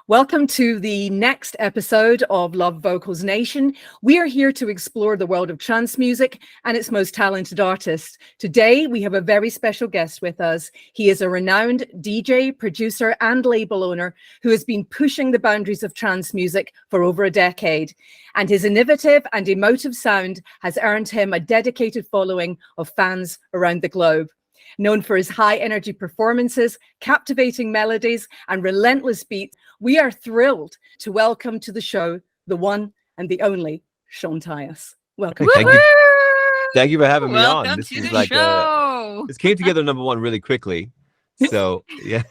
Welcome to the next episode of Love Vocals Nation. We are here to explore the world of trance music and its most talented artists. Today, we have a very special guest with us. He is a renowned DJ, producer, and label owner who has been pushing the boundaries of trance music for over a decade. And his innovative and emotive sound has earned him a dedicated following of fans around the globe. Known for his high energy performances, captivating melodies, and relentless beats, we are thrilled to welcome to the show the one and the only Sean Tyas. Welcome. Thank you for having me on. Welcome This to is the like show. this came together number one really quickly. So yeah.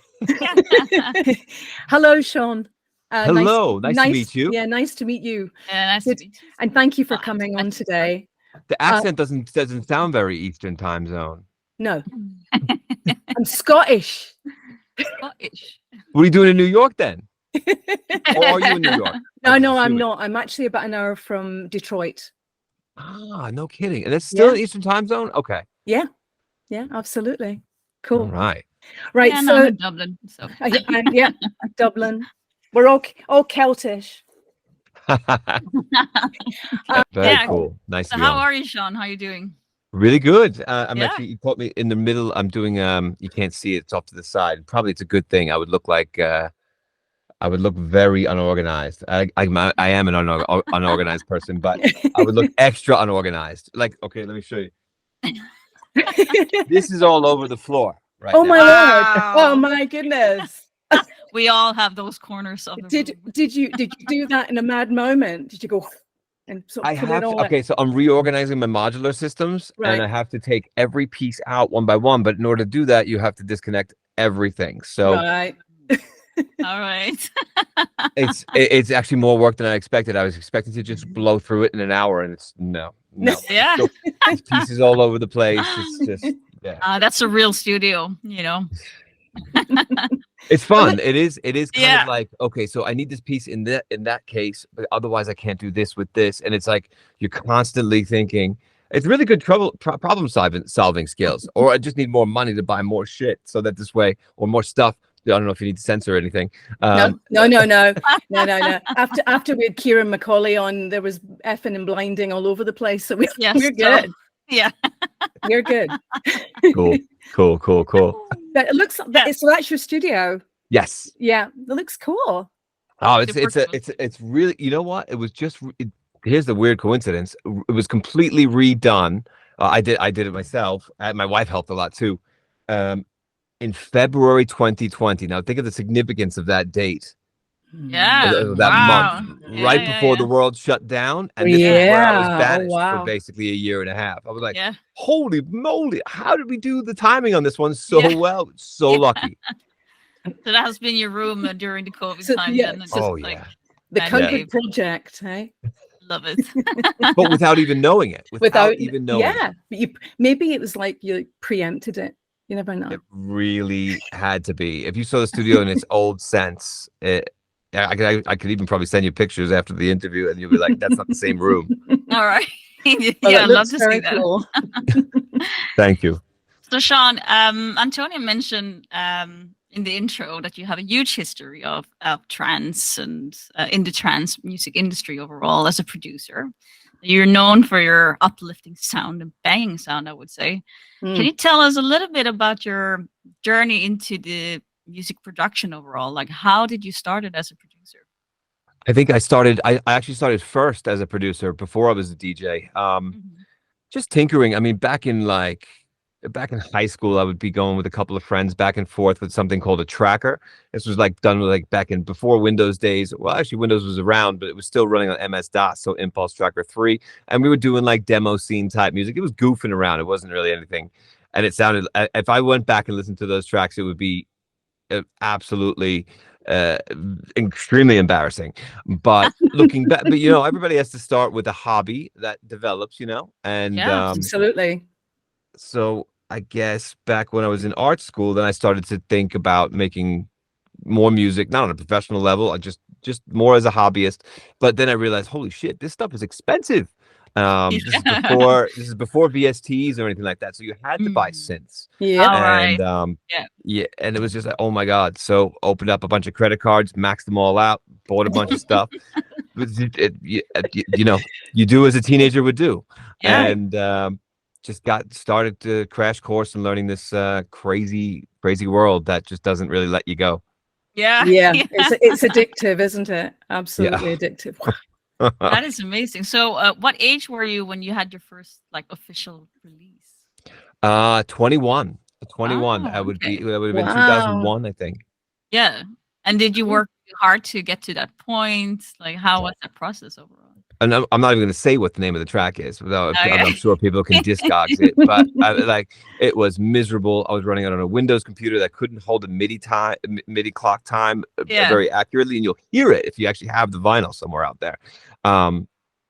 Hello, Sean. Hello, nice to meet you. Yeah, nice to meet you. Yeah, nice to meet you. And thank you for coming on today. The accent doesn't sound very Eastern time zone. No, I'm Scottish. Scottish. What are you doing in New York then? Or are you in New York? No, I'm not. I'm actually about an hour from Detroit. Ah, no kidding. And it's still in Eastern time zone? Okay. Yeah, absolutely. Cool. All right. Right. Yeah, so I'm in Dublin. So yeah, Dublin. We're all Celtish. Very cool. Nice So to be how on. are you, Sean? How are you doing? Really good. I'm Yeah. actually, you caught me in the middle. I'm doing you can't see it, it's off to the side. Probably it's a good thing. I would look like I would look very unorganized. I am an unorganized person, but I would look extra unorganized. Like, okay, let me show you. This is all over the floor right Oh now. my Wow. lord! Oh my goodness! We all have those corners of the room. Did you do that in a mad moment? Did you go and sort I of put have it to, all? okay, so I'm reorganizing my modular systems, Right. and I have to take every piece out one by one. But in order to do that, you have to disconnect everything. So Right. All right. it's actually more work than I expected. I was expecting to just blow through it in an hour, and it's no. Yeah. So, there's pieces all over the place. It's just That's a real studio, you know. It's fun. It is kind Yeah. of like, okay, so I need this piece in that case, but otherwise I can't do this with this. And it's like you're constantly thinking. It's really good problem solving skills. Or I just need more money to buy more shit so that this way, or more stuff. I don't know if you need to censor anything. No. After we had Kieran Macaulay on, there was effing and blinding all over the place. So we're good. Yeah. We're good. Cool. But it looks so that's your studio. Yes. Yeah, it looks cool. Oh, Super cool. it's really, you know what? It was just here's the weird coincidence. It was completely redone. I did it myself. My wife helped a lot too. In February 2020. Now think of the significance of that date. Yeah. That Wow. month, Yeah, right yeah, before yeah. the world shut down, and this is where I was Yeah. banished Wow. for basically a year and a half. I was like, Yeah. holy moly, how did we do the timing on this one so Yeah. well? So lucky. So that has been your room during the COVID So, time. yeah, Then it's so- just Oh like yeah, The Yeah. Concrete Project, hey? love it. but without even knowing it. Without even knowing it. Yeah, but maybe it was like you preempted it. You never know. It really had to be. If you saw the studio in its old sense, I could even probably send you pictures after the interview, and you'll be like, "That's not the same room." All right. Well, Yeah, it I'd love looks to very see that. cool. Thank you. So, Sean, Antonia mentioned in the intro that you have a huge history of trance and in the trance music industry overall as a producer. You're known for your uplifting sound and banging sound, I would say. Can you tell us a little bit about your journey into the music production overall? Like, how did you start it as a producer? I think I actually started first as a producer before I was a DJ. Just tinkering. I mean, back in high school, I would be going with a couple of friends back and forth with something called a tracker. This was like done like back in before Windows days. Well, actually Windows was around, but it was still running on MS-DOS, so Impulse Tracker 3. And we were doing like demo scene type music. It was goofing around. It wasn't really anything. And it sounded, if I went back and listened to those tracks, it would be absolutely extremely embarrassing. But looking back, but everybody has to start with a hobby that develops, and Yeah, Absolutely. so I guess back when I was in art school, then I started to think about making more music, not on a professional level, I just more as a hobbyist. But then I realized, holy shit, this stuff is expensive. This is before VSTs or anything like that. So you had to buy synths. Yeah. All right. And yeah, and it was just like, oh my God. So opened up a bunch of credit cards, maxed them all out, bought a bunch of stuff. But you know, you do as a teenager would do. Yeah. And just got started to crash course and learning this crazy world that just doesn't really let you go. Yeah. Yeah. It's addictive, isn't it? Absolutely Yeah. addictive. That is amazing. So, what age were you when you had your first like official release? 21. 21. Oh, That would okay. have been Wow. 2001, I think. Yeah. And did you Cool. work hard to get to that point? Like, how was that process overall? And I'm not even going to say what the name of the track is, without Okay. I'm sure people can discogs it. But it was miserable. I was running it on a Windows computer that couldn't hold a MIDI clock time Yeah. very accurately, and you'll hear it if you actually have the vinyl somewhere out there.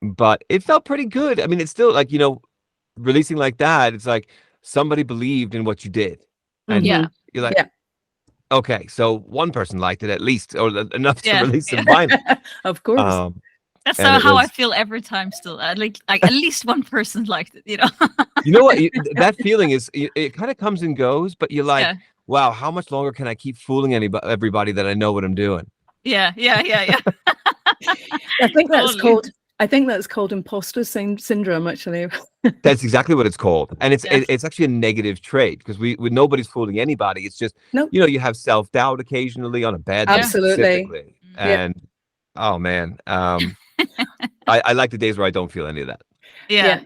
But it felt pretty good. I mean, it's still like, you know, releasing like that. It's like somebody believed in what you did, and Yeah. you're like, Yeah. okay, so one person liked it at least, or enough to Yeah. release some vinyl. Of course. That's And it how I was- feel every time still. Like at least one person liked it, you know? You know what? That feeling is, it kind of comes and goes, but you're like, Yeah. wow, how much longer can I keep fooling everybody that I know what I'm doing? Yeah. I think that's Totally. called imposter syndrome, actually. That's exactly what it's called. And it's Yeah. it's actually a negative trait, because nobody's fooling anybody. It's just, No. you know, you have self-doubt occasionally on a bad day Absolutely. specifically. Yeah. And oh man, I like the days where I don't feel any of that. Yeah,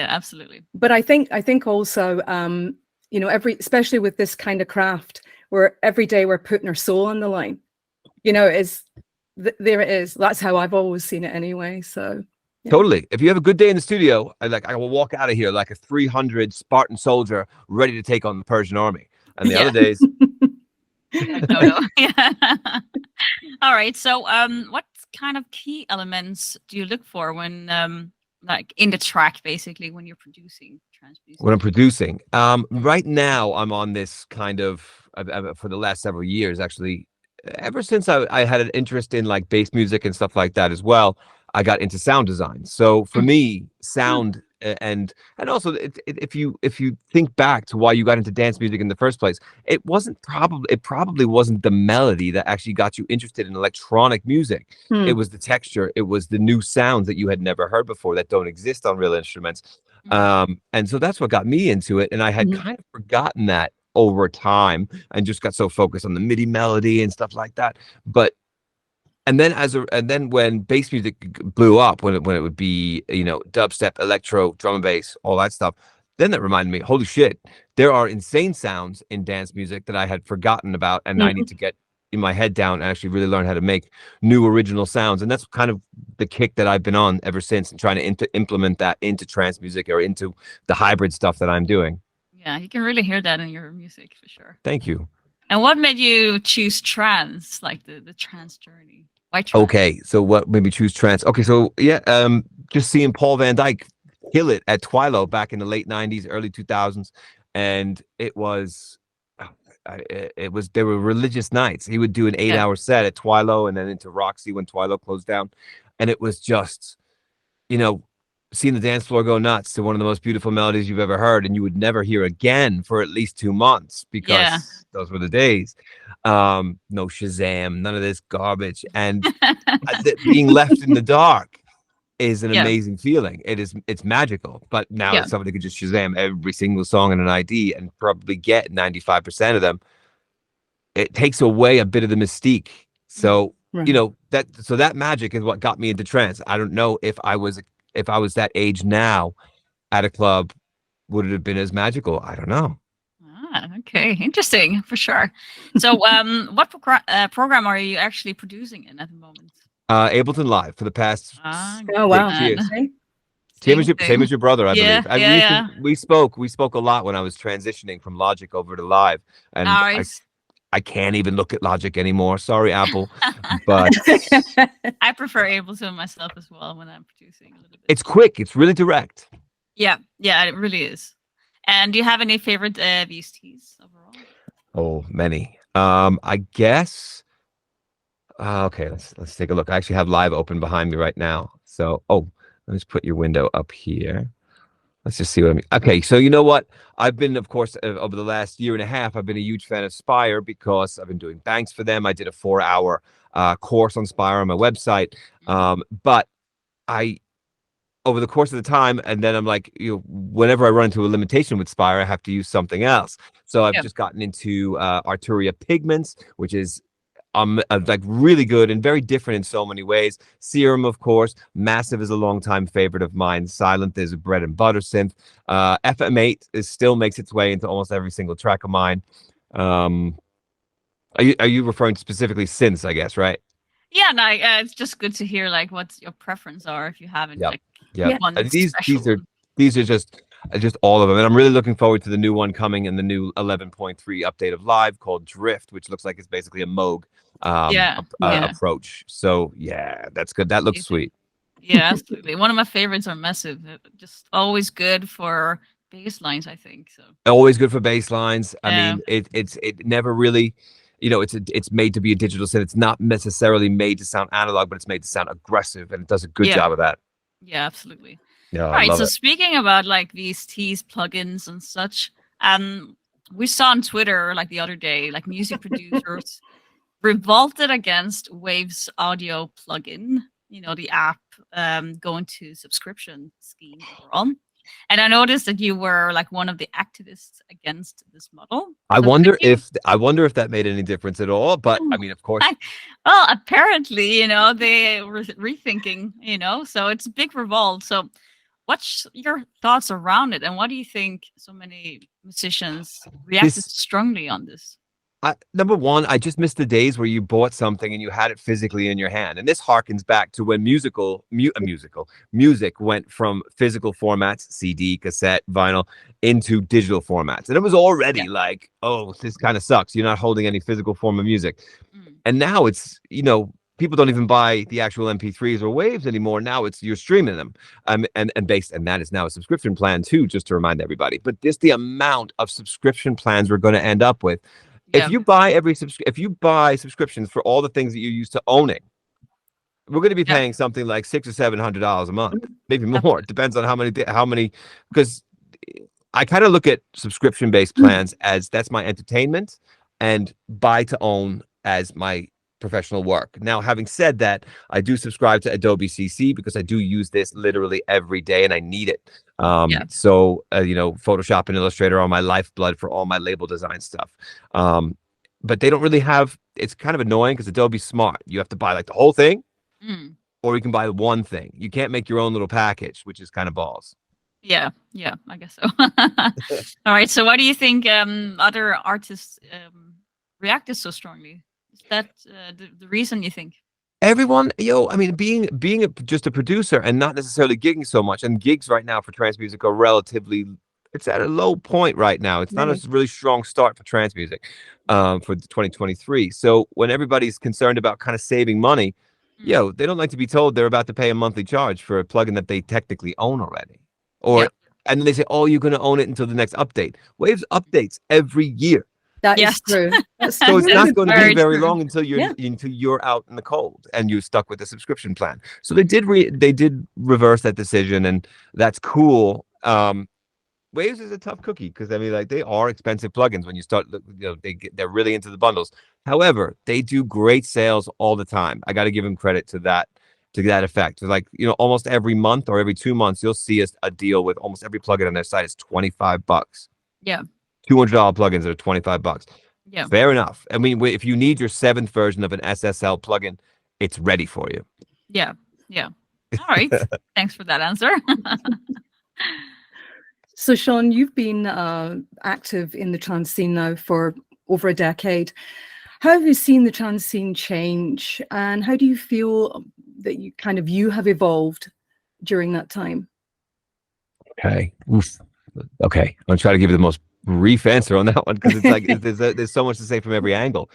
absolutely. But I think also, you know, especially with this kind of craft, where every day we're putting our soul on the line. You know, there it is. That's how I've always seen it anyway. So yeah. Totally. If you have a good day in the studio, I will walk out of here like a 300 Spartan soldier ready to take on the Persian army. And the Yeah. other days, No. Yeah. All right. So, what kind of key elements do you look for when, like, in the track, basically, when you're producing trance music? when I'm producing, right now I'm on this kind of for the last several years, actually, ever since I had an interest in like bass music and stuff like that as well, I got into sound design. So for me, sound and also if you think back to why you got into dance music in the first place, it probably wasn't the melody that actually got you interested in electronic music. It was the texture, it was the new sounds that you had never heard before that don't exist on real instruments. And so that's what got me into it, and I had kind of forgotten that over time and just got so focused on the MIDI melody and stuff like that. And then when bass music blew up, when it would be, you know, dubstep, electro, drum and bass, all that stuff, then that reminded me, holy shit, there are insane sounds in dance music that I had forgotten about, and I need to get in my head down and actually really learn how to make new original sounds. And that's kind of the kick that I've been on ever since, and trying to implement that into trance music or into the hybrid stuff that I'm doing. Yeah, you can really hear that in your music for sure. Thank you. And what made you choose trance, like the trance journey? Why trance? Okay, so what made me choose trance? Okay, so yeah, just seeing Paul Van Dyke kill it at Twilo back in the late 90s, early 2000s, and there were religious nights. He would do an 8-hour set at Twilo and then into Roxy when Twilo closed down, and it was just, you know, seeing the dance floor go nuts to one of the most beautiful melodies you've ever heard, and you would never hear again for at least 2 months, because those were the days. No Shazam, none of this garbage, and being left in the dark is an amazing feeling. It's magical. But now if somebody could just Shazam every single song in an ID and probably get 95% of them, it takes away a bit of the mystique. So you know, that magic is what got me into trance. I don't know if I was that age now at a club, would it have been as magical? I don't know. Okay, interesting for sure. So, what program are you actually producing in at the moment? Ableton Live for the past. Oh wow! Same as your brother, I believe. We spoke a lot when I was transitioning from Logic over to Live, and I can't even look at Logic anymore. Sorry, Apple, but I prefer Ableton myself as well when I'm producing a little bit. It's quick. It's really direct. Yeah, it really is. And do you have any favorite VSTs overall? Oh, many. I guess. Okay, let's take a look. I actually have Live open behind me right now. So, Let me just put your window up here. Let's just see what I mean. Okay, so you know what? I've been, of course, over the last year and a half, I've been a huge fan of Spire because I've been doing banks for them. I did a 4-hour course on Spire on my website. But I, over the course of the time, and then I'm like, whenever I run into a limitation with Spire, I have to use something else. So I've just gotten into Arturia Pigments, which is like really good and very different in so many ways. Serum, of course, Massive is a longtime favorite of mine. Silent is a bread and butter synth. FM8 still makes its way into almost every single track of mine. Are you referring to specifically synths, I guess, right? Yeah, no, it's just good to hear like what your preference are if you haven't like one And special these are just all of them, and I'm really looking forward to the new one coming in the new 11.3 update of Live called Drift, which looks like it's basically a Moog approach. So yeah, that's good. That looks sweet. Yeah, absolutely. One of my favorites are Massive. Just always good for bass lines, I think. So always good for bass lines. I mean, it never really, it's made to be a digital synth. It's not necessarily made to sound analog, but it's made to sound aggressive, and it does a good job of that. Yeah, absolutely. Yeah, all right. So speaking about like these Tyas plugins and such, we saw on Twitter like the other day, like music producers revolted against Wave's audio plugin. The app going to subscription scheme overall. And I noticed that you were like one of the activists against this model. I wonder if that made any difference at all. But I mean, of course. Well, apparently, they were rethinking, so it's a big revolt. So what's your thoughts around it? And what do you think so many musicians reacted strongly on this? Number one, I just miss the days where you bought something and you had it physically in your hand. And this harkens back to when music went from physical formats, CD, cassette, vinyl, into digital formats. And it was already like, oh, this kind of sucks. You're not holding any physical form of music. And now it's, people don't even buy the actual MP3s or waves anymore. Now you're streaming them. And that is now a subscription plan too, just to remind everybody. But just the amount of subscription plans we're going to end up with. If you buy subscriptions for all the things that you're used to owning, we're going to be paying something like $600 or $700 a month, maybe more. It depends on how many. Because I kind of look at subscription-based plans as that's my entertainment, and buy to own as my professional work. Now, having said that, I do subscribe to Adobe CC because I do use this literally every day and I need it. So, Photoshop and Illustrator are my lifeblood for all my label design stuff. But they don't really have, it's kind of annoying because Adobe's smart. You have to buy like the whole thing or you can buy one thing. You can't make your own little package, which is kind of balls. Yeah, I guess so. All right. So why do you think other artists reacted so strongly? Is that the reason you think? Everyone, I mean, being just a producer and not necessarily gigging so much, and gigs right now for trance music are relatively, it's at a low point right now. It's not a really strong start for trance music for 2023. So when everybody's concerned about kind of saving money, they don't like to be told they're about to pay a monthly charge for a plugin that they technically own already. And then they say, oh, you're going to own it until the next update. Waves updates every year. That is true. So it's not going to be very long until you're out in the cold and you're stuck with the subscription plan. So they did reverse that decision, and that's cool. Waves is a tough cookie because I mean, like, they are expensive plugins when you start. They're really into the bundles. However, they do great sales all the time. I got to give them credit to that effect. Like, almost every month or every 2 months, you'll see a deal with almost every plugin on their site is $25. Yeah. $200 plugins are $25. Yeah. Fair enough. I mean, if you need your 7th version of an SSL plugin, it's ready for you. Yeah. All right. Thanks for that answer. So, Sean, you've been active in the trance scene now for over a decade. How have you seen the trance scene change, and how do you feel that you have evolved during that time? Okay. Okay. I'm trying to give you the most brief answer on that one because it's like there's so much to say from every angle.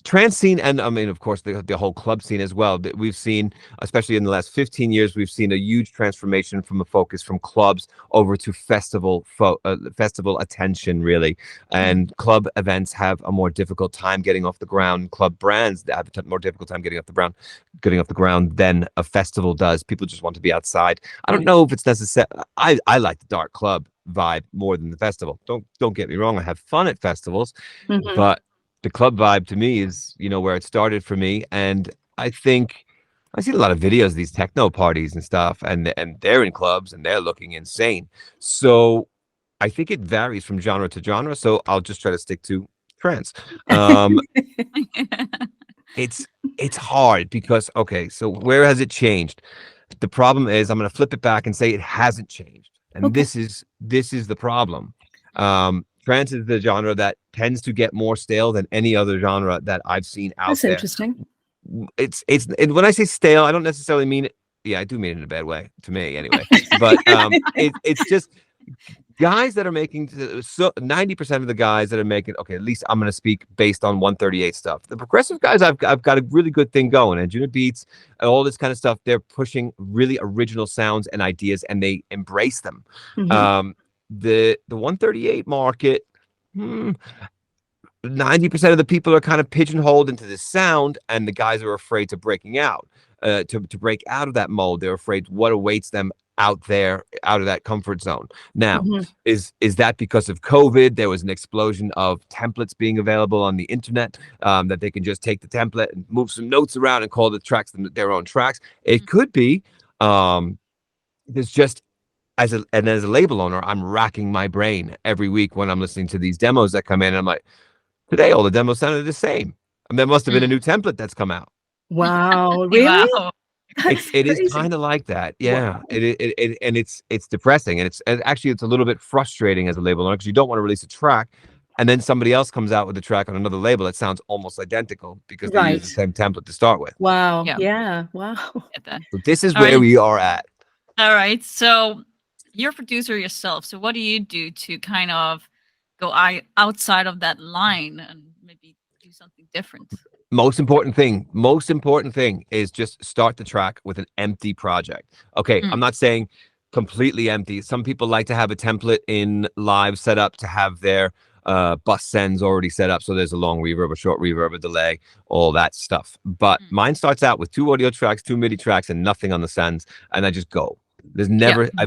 trance scene, and I mean, of course, the whole club scene as well. That we've seen, especially in the last 15 years, we've seen a huge transformation from a focus from clubs over to festival attention, really. And club events have a more difficult time getting off the ground. Club brands have a more difficult time getting off the ground than a festival does. People just want to be outside. I don't know if it's necessary. I like the dark club vibe more than the festival. Don't get me wrong. I have fun at festivals, but the club vibe to me is, where it started for me. And I think I've seen a lot of videos of these techno parties and stuff, and they're in clubs and they're looking insane. So I think it varies from genre to genre. So I'll just try to stick to trance. It's hard because, okay, so where has it changed? The problem is I'm going to flip it back and say it hasn't changed. And this is the problem. Trance is the genre that tends to get more stale than any other genre that I've seen out there. That's interesting. And when I say stale, I don't necessarily mean it. Yeah, I do mean it in a bad way, to me anyway. But it's just guys that are making, so 90% of the guys that are making, okay, at least I'm going to speak based on 138 stuff. The progressive guys, I've got a really good thing going. And Junior Beats and all this kind of stuff, they're pushing really original sounds and ideas, and they embrace them. The 138 market, 90% of the people are kind of pigeonholed into this sound, and the guys are afraid to breaking out, to break out of that mold. They're afraid what awaits them out there, out of that comfort zone. Now, is that because of COVID? There was an explosion of templates being available on the internet, that they can just take the template and move some notes around and call the tracks their own tracks. It could be. There's just, as a label owner, I'm racking my brain every week when I'm listening to these demos that come in. And I'm like, today all the demos sounded the same. And there must have been a new template that's come out. Wow, really? Wow. It is kind of like that, yeah. Wow. It's depressing, and actually it's a little bit frustrating as a label owner, because you don't want to release a track and then somebody else comes out with a track on another label that sounds almost identical because they use the same template to start with. Wow. Yeah. Wow. So this is where we are at. All right. So you're a producer yourself. So what do you do to kind of go outside of that line and maybe do something different? Most important thing is just start the track with an empty project. Okay, I'm not saying completely empty. Some people like to have a template in live set up to have their bus sends already set up, so there's a long reverb, a short reverb, a delay, all that stuff. But mine starts out with 2 audio tracks, 2 MIDI tracks, and nothing on the sends, and I just go. I've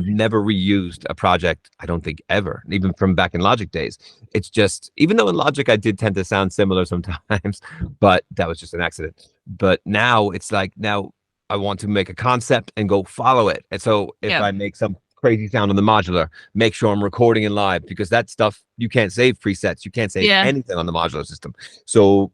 never reused a project, I don't think, ever, even from back in Logic days. It's just, even though in Logic I did tend to sound similar sometimes, but that was just an accident. But now it's like, now I want to make a concept and go follow it. And so if I make some crazy sound on the modular, make sure I'm recording in live, because that stuff, you can't save presets, you can't save anything on the modular system. So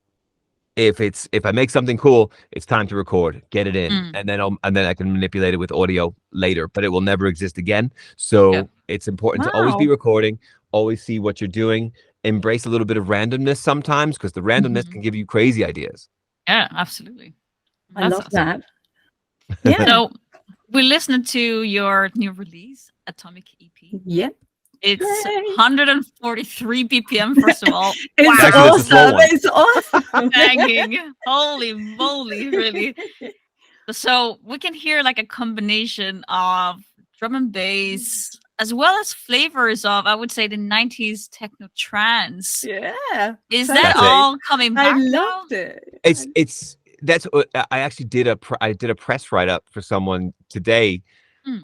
if I make something cool, it's time to record, get it in, and then I can manipulate it with audio later, but it will never exist again. So it's important to always be recording, always see what you're doing, embrace a little bit of randomness sometimes, because the randomness can give you crazy ideas. Yeah, absolutely. I love that. Yeah. So we listened to your new release, Atomic EP. Yep. It's 143 BPM, first of all. It's awesome. It's awesome. Banging. Holy moly, really. So we can hear like a combination of drum and bass, as well as flavors of, I would say, the 90s techno trance. Yeah. Is that all coming back? I loved it. I actually did a press write-up for someone today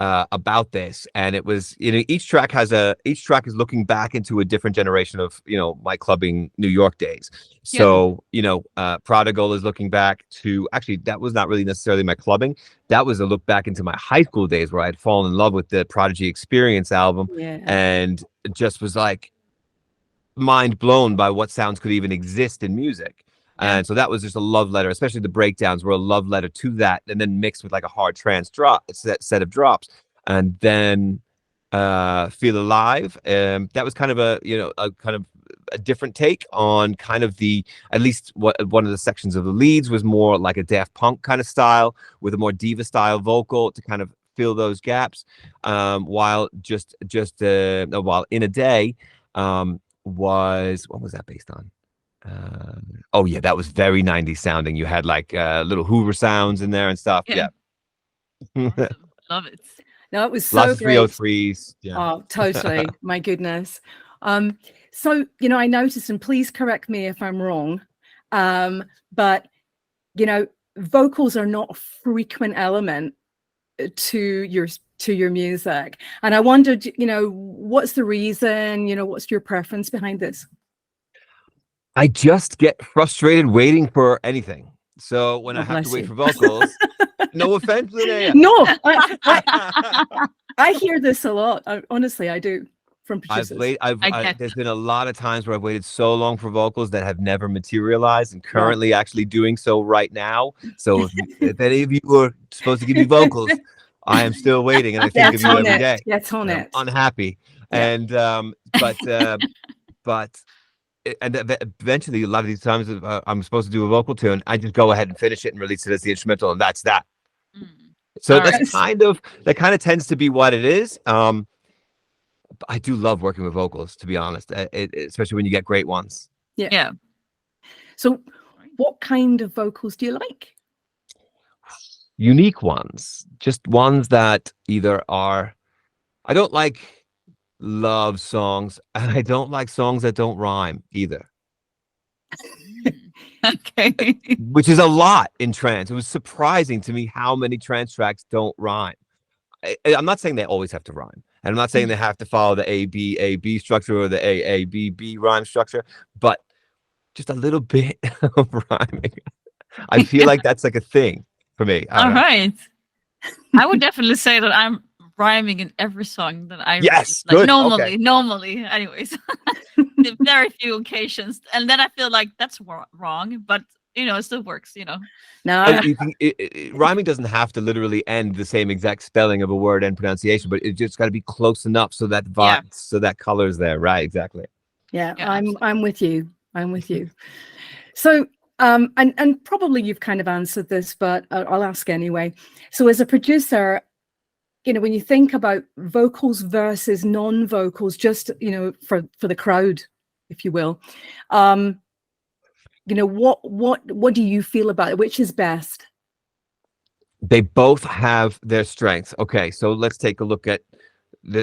about this, and it was, each track is looking back into a different generation of my clubbing New York days. So Prodigal is looking back to, actually that was not really necessarily my clubbing, that was a look back into my high school days, where I had fallen in love with the Prodigy Experience album, and just was like mind blown by what sounds could even exist in music. And so that was just a love letter, especially the breakdowns were a love letter to that, and then mixed with like a hard trance set of drops. And then Feel Alive, that was kind of a different take on kind of at least one of the sections of the leads was more like a Daft Punk kind of style, with a more diva style vocal to kind of fill those gaps, while In a Day what was that based on? Oh yeah, that was very 90s sounding. You had like little Hoover sounds in there and stuff. Yeah. Yeah. Awesome. Love it. No, it was Lots so of great. 303s. Yeah. Oh, totally. My goodness. So, I noticed, and please correct me if I'm wrong, but, vocals are not a frequent element to your music. And I wondered, what's the reason, what's your preference behind this? I just get frustrated waiting for anything. So when Oh, I have to bless wait you. for vocals, no offense, Linnea. No, I hear this a lot. Honestly, I do, from producers. There's been a lot of times where I've waited so long for vocals that have never materialized, and currently actually doing so right now. So if any of you were supposed to give me vocals, I am still waiting, and I think of you every day. That's on it. I'm unhappy, Yeah. and but eventually, a lot of these times, I'm supposed to do a vocal tune, I just go ahead and finish it and release it as the instrumental, and that's that. So that kind of tends to be what it is. I do love working with vocals, to be honest, especially when you get great ones. Yeah. So what kind of vocals do you like? Unique ones, just ones that either are, I don't like love songs, and I don't like songs that don't rhyme either. Okay. Which is a lot in trance. It was surprising to me how many trance tracks don't rhyme. I'm not saying they always have to rhyme, and I'm not saying they have to follow the A-B structure or the A-A-B-B rhyme structure, but just a little bit of rhyming. I feel like that's like a thing for me. All right. I would definitely say that I'm rhyming in every song that I yes, like, good. normally, anyways. Very few occasions, and then I feel like that's wrong, but it still works. No, rhyming doesn't have to literally end the same exact spelling of a word and pronunciation, but it just got to be close enough so that so that color's there, right? Exactly. Yeah, I'm with you. I'm with you. So, and probably you've kind of answered this, but I'll ask anyway. So, as a producer, when you think about vocals versus non-vocals, just for the crowd, if you will, what do you feel about it? Which is best? They both have their strengths. Okay, so let's take a look at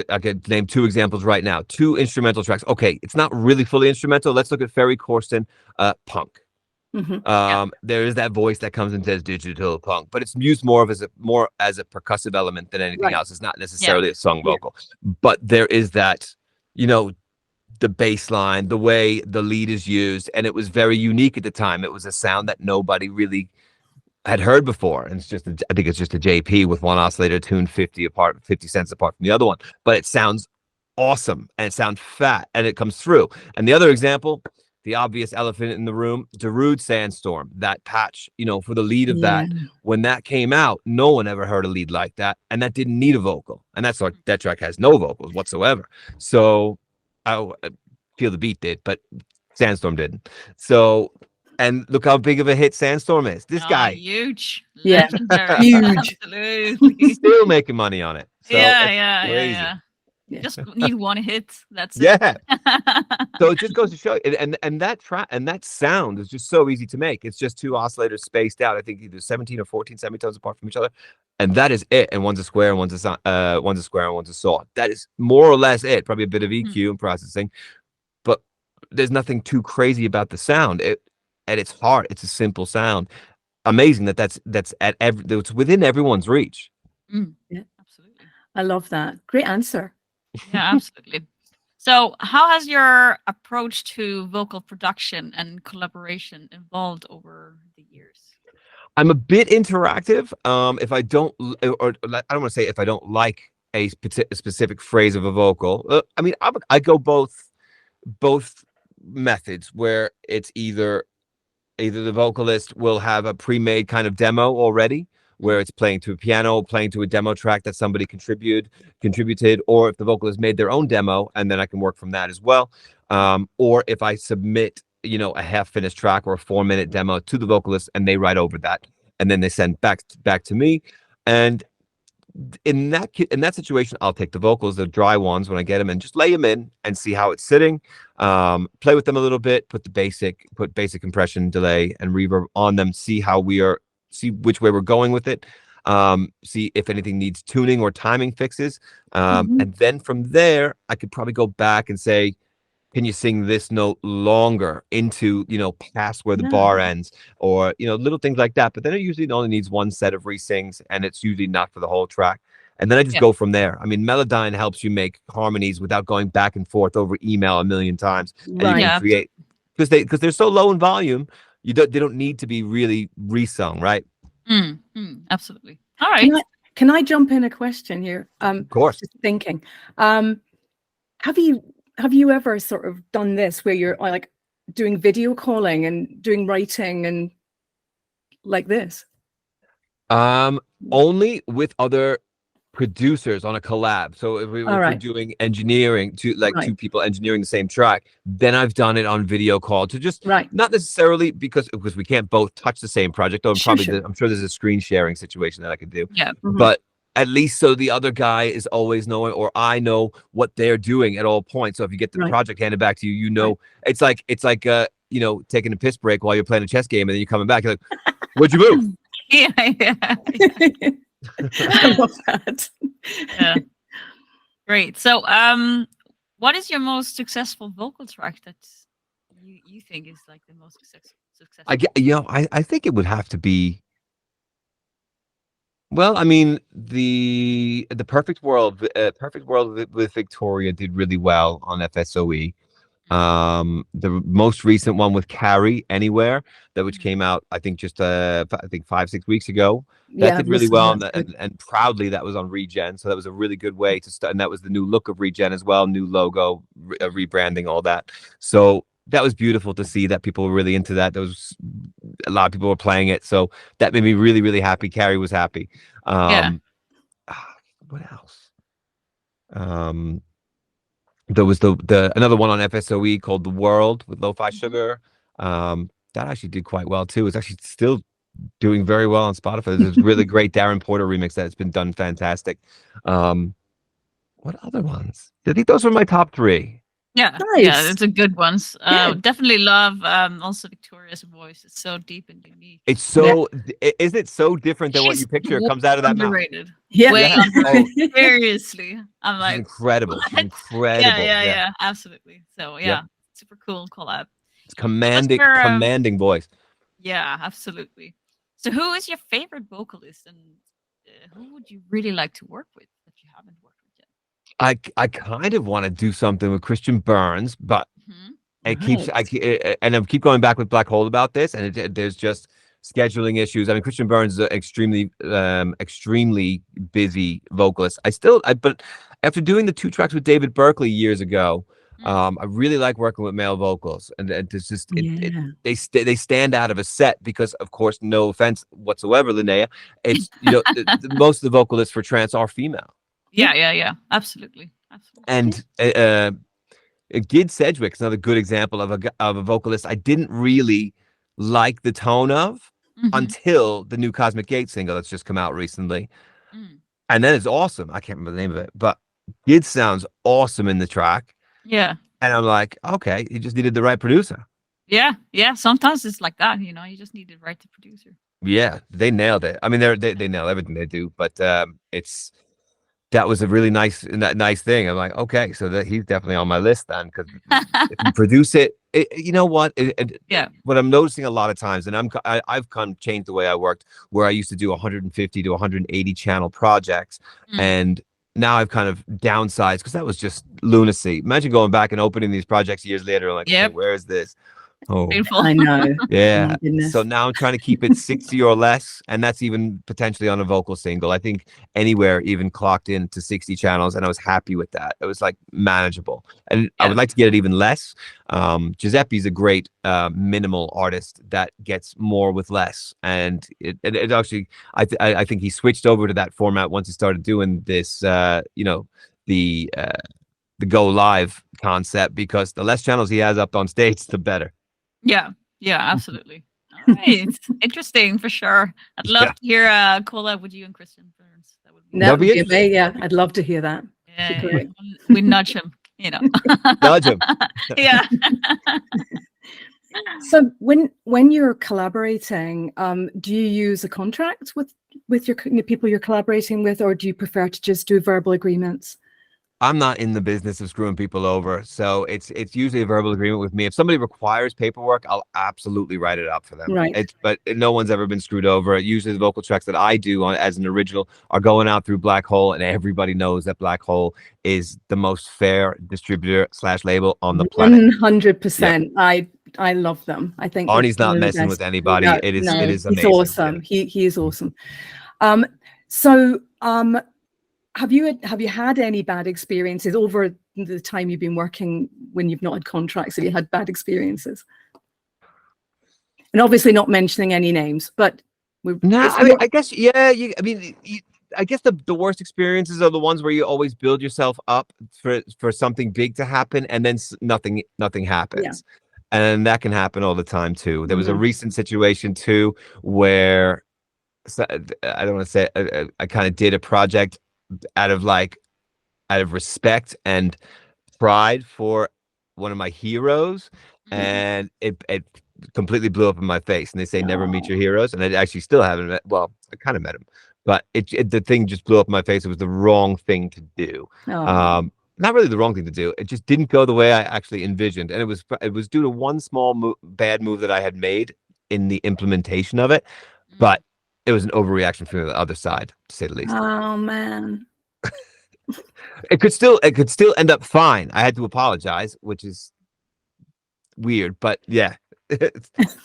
I could name two examples right now. Two instrumental tracks. Okay, it's not really fully instrumental. Let's look at Ferry Corsten, Punk. There is that voice that comes and says digital punk, but it's used more as a percussive element than anything else. It's not necessarily a sung vocal, but there is that, the bass line, the way the lead is used, and it was very unique at the time. It was a sound that nobody really had heard before, and I think it's just a JP with one oscillator tuned 50 cents apart from the other one, but it sounds awesome and it sounds fat and it comes through. And the other example, the obvious elephant in the room, Darude Sandstorm, that patch, for the lead of that, when that came out, no one ever heard a lead like that, and that didn't need a vocal, and that track has no vocals whatsoever. So I feel the beat did, but Sandstorm didn't. So, and look how big of a hit Sandstorm is. This guy, huge, yeah, legendary, huge, absolutely, still making money on it. So yeah. Just need one hit. That's it. Yeah. So it just goes to show, and that track and that sound is just so easy to make. It's just two oscillators spaced out. I think either 17 or 14 semitones apart from each other, and that is it. And one's a square, and one's a square, and one's a saw. That is more or less it. Probably a bit of EQ and processing, but there's nothing too crazy about the sound. At its heart, it's a simple sound. Amazing that's it's within everyone's reach. Yeah, absolutely. I love that. Great answer. Yeah, absolutely. So how has your approach to vocal production and collaboration evolved over the years? I'm a bit interactive. If I don't, or I don't want to say if I don't like a specific phrase of a vocal. I mean, I go both methods, where it's either the vocalist will have a pre-made kind of demo already, where it's playing to a piano, playing to a demo track that somebody contributed, or if the vocalist made their own demo, and then I can work from that as well. Or if I submit, a half-finished track or a 4-minute demo to the vocalist, and they write over that, and then they send back to me. And in that situation, I'll take the vocals, the dry ones when I get them, and just lay them in and see how it's sitting. Play with them a little bit, put basic compression, delay, and reverb on them. See which way we're going with it. See if anything needs tuning or timing fixes. And then from there, I could probably go back and say, can you sing this note longer into, past where the bar ends, or, little things like that. But then it usually only needs one set of re-sings, and it's usually not for the whole track. And then I just go from there. I mean, Melodyne helps you make harmonies without going back and forth over email a million times. And you can create, because they're so low in volume, they don't need to be really resung, right? Absolutely. All right. Can I jump in a question here? Of course. Just thinking. Have you ever sort of done this where you're like doing video calling and doing writing and like this? Only with other producers on a collab. So if we're doing engineering two people engineering the same track, then I've done it on video call to just not necessarily because we can't both touch the same project. I'm sure there's a screen sharing situation that I could do. Yeah. But at least so the other guy is always knowing, or I know what they're doing at all points. So if you get the project handed back to you, it's like taking a piss break while you're playing a chess game, and then you're coming back, you're like, what'd you move? Yeah. I love that. Yeah. Great. So, what is your most successful vocal track that you think is like the most successful? I think it would have to be. Well, I mean, the Perfect World with Victoria did really well on FSOE. The most recent one with Carrie, Anywhere, which came out, I think, just 5-6 weeks ago. That did really well, and proudly that was on Regen. So that was a really good way to start, and that was the new look of Regen as well, new logo, rebranding, all that. So that was beautiful to see that people were really into that. There was a lot of people were playing it, so that made me really, really happy. Carrie was happy. What else? There was another one on FSOE called The World with Lo-Fi Sugar. That actually did quite well too. It's actually still doing very well on Spotify. There's a really great Darren Porter remix that's been done fantastic. What other ones? I think those were my top 3. Yeah, nice. Yeah, it's a good ones. Definitely love also Victoria's voice. It's so deep and unique. It's so isn't it so different than what you picture comes out of that underrated. mouth? Yeah, Way underrated. Seriously, I'm like incredible. What? Incredible. Yeah, absolutely. So super cool collab. It's commanding voice. Yeah, absolutely. So who is your favorite vocalist, and who would you really like to work with that you haven't worked with yet? I kind of want to do something with Christian Burns, but I keep going back with Black Hole about this, and there's just scheduling issues. I mean, Christian Burns is an extremely busy vocalist. But after doing the 2 tracks with David Berkeley years ago, I really like working with male vocals, and it's just they stand out of a set because, of course, no offense whatsoever, Linnea, it's most of the vocalists for trance are female. Yeah, absolutely. And Gid Sedgwick's another good example of a vocalist I didn't really like the tone of until the new Cosmic Gate single that's just come out recently. And then it's awesome. I can't remember the name of it, but Gid sounds awesome in the track. Yeah. And I'm like, okay, you just needed the right producer. Yeah. Sometimes it's like that, you just need the right producer. Yeah, they nailed it. I mean, they nail everything they do, but that was a really nice thing. I'm like, okay, so that he's definitely on my list then, because if you produce it, you know what? What I'm noticing a lot of times, and I've changed the way I worked, where I used to do 150 to 180 channel projects, and now I've kind of downsized because that was just lunacy. Imagine going back and opening these projects years later, and like, okay, where is this? Oh, painful. I know. Yeah. So now I'm trying to keep it 60 or less, and that's even potentially on a vocal single. I think Anywhere even clocked into 60 channels, and I was happy with that. It was like manageable, and I would like to get it even less. Giuseppe's a great minimal artist that gets more with less, and it actually I think he switched over to that format once he started doing this. The go live concept, because the less channels he has up on stage, the better. Yeah, absolutely. Right. Interesting for sure. I'd love to hear a collab with you and Christian Burns. That would be That would be interesting. amazing. Yeah, I'd love to hear that. yeah, Great. we nudge him, you know. Nudge him. Yeah. So when you're collaborating, do you use a contract with the people you're collaborating with, or do you prefer to just do verbal agreements? I'm not in the business of screwing people over, so it's usually a verbal agreement with me. If somebody requires paperwork, I'll absolutely write it up for them. Right. But no one's ever been screwed over. Usually, the vocal tracks that I do as an original are going out through Black Hole, and everybody knows that Black Hole is the most fair distributor / label on the planet. 100%. I love them. I think Arnie's not messing with anybody. No, it is he's amazing. awesome. He is awesome. Have you had any bad experiences over the time you've been working when you've not had contracts? Have you had bad experiences? And obviously not mentioning any names, but I guess I guess the worst experiences are the ones where you always build yourself up for something big to happen, and then nothing happens. Yeah. And that can happen all the time too. There was a recent situation too where I don't want to say I kind of did a project out of respect and pride for one of my heroes, and it completely blew up in my face. And they say never meet your heroes, and I actually still haven't met. Well, I kind of met him, but the thing just blew up in my face. It was the wrong thing to do. Not really the wrong thing to do. It just didn't go the way I actually envisioned, and it was due to one small bad move that I had made in the implementation of it, but it was an overreaction from the other side, to say the least. Oh man. It could still end up fine. I had to apologize, which is weird, but yeah.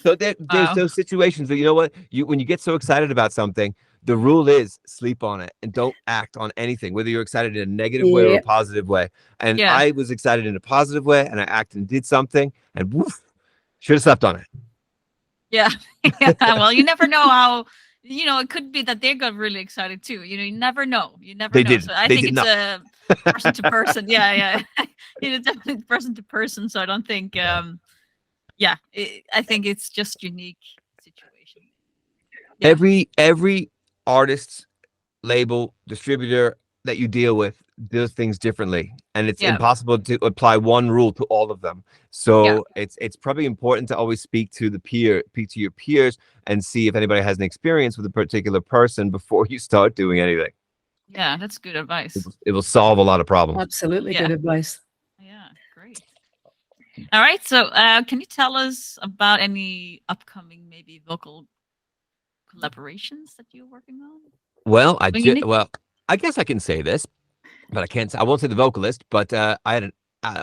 So there's those situations that, you know what, when you get so excited about something, the rule is sleep on it and don't act on anything, whether you're excited in a negative way or a positive way. And I was excited in a positive way, and I acted and did something, and woof, should have slept on it. Yeah. Well, you never know how. It could be that they got really excited too. You never know. You never know. Did. So I think it's a person to person. Yeah. Definitely person to person. So I don't think. I think it's just unique situation. Yeah. Every artist, label, distributor that you deal with does things differently, and it's impossible to apply one rule to all of them. So it's probably important to always speak to your peers and see if anybody has an experience with a particular person before you start doing anything. Yeah, that's good advice. It will solve a lot of problems. Absolutely good advice. Yeah, great. All right, so can you tell us about any upcoming maybe vocal collaborations that you're working on? Well, I guess I can say this, but I won't say the vocalist, but I had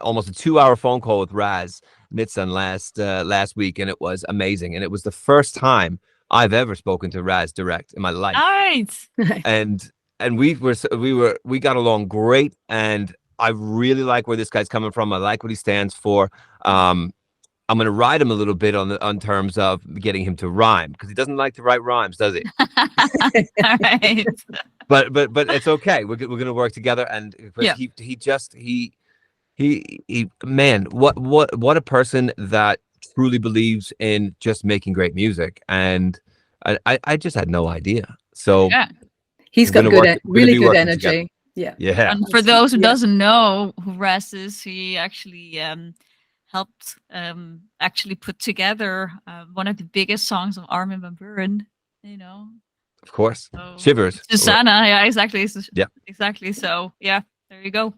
almost a 2-hour phone call with Raz Nitsan last week, and it was amazing. And it was the first time I've ever spoken to Raz direct in my life. Nice. And we got along great, and I really like where this guy's coming from. I like what he stands for. I'm going to ride him a little bit on terms of getting him to rhyme, because he doesn't like to write rhymes, does he? All right. But it's okay. We're going to work together, and he man, what a person that truly believes in just making great music, and I just had no idea. So he's got really good energy. Yeah. And for those who doesn't know who Raz is, he actually helped actually put together one of the biggest songs of Armin van Buuren, Of course. So, Shivers. Susanna, yeah, exactly. Yeah. Exactly. So, yeah, there you go.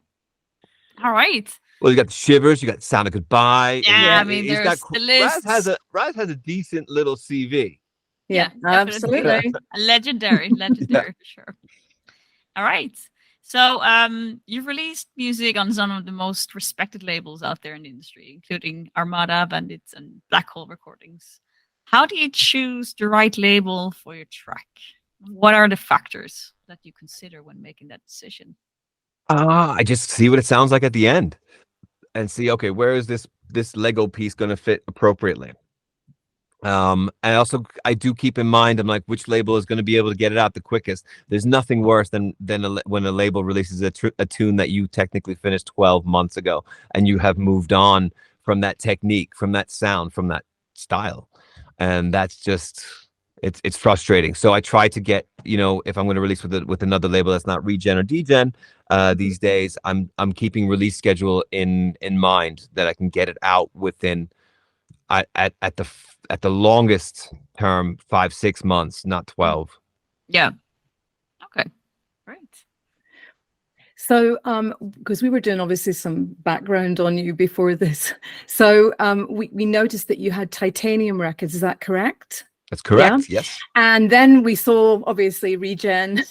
All right. Well, you got the Shivers, you got Sound of Goodbye. Yeah, I mean, there's the list. Raz has a decent little CV. Yeah, absolutely. Legendary for sure. All right. So you've released music on some of the most respected labels out there in the industry, including Armada, Bandits, and Black Hole Recordings. How do you choose the right label for your track? What are the factors that you consider when making that decision? I just see what it sounds like at the end and see, okay, where is this Lego piece going to fit appropriately? And I do keep in mind, I'm like, which label is going to be able to get it out the quickest? There's nothing worse than when a label releases a tune that you technically finished 12 months ago, and you have moved on from that technique, from that sound, from that style. and that's just it's frustrating. So I try to get, if I'm going to release with another label that's not Regen or Degen, these days I'm keeping release schedule in mind, that I can get it out within at the longest term 5-6 months, not 12. Yeah. Okay. Great. So, because we were doing obviously some background on you before this, so we noticed that you had Titanium Records. Is that correct? That's correct. Yeah? Yes. And then we saw obviously Regen,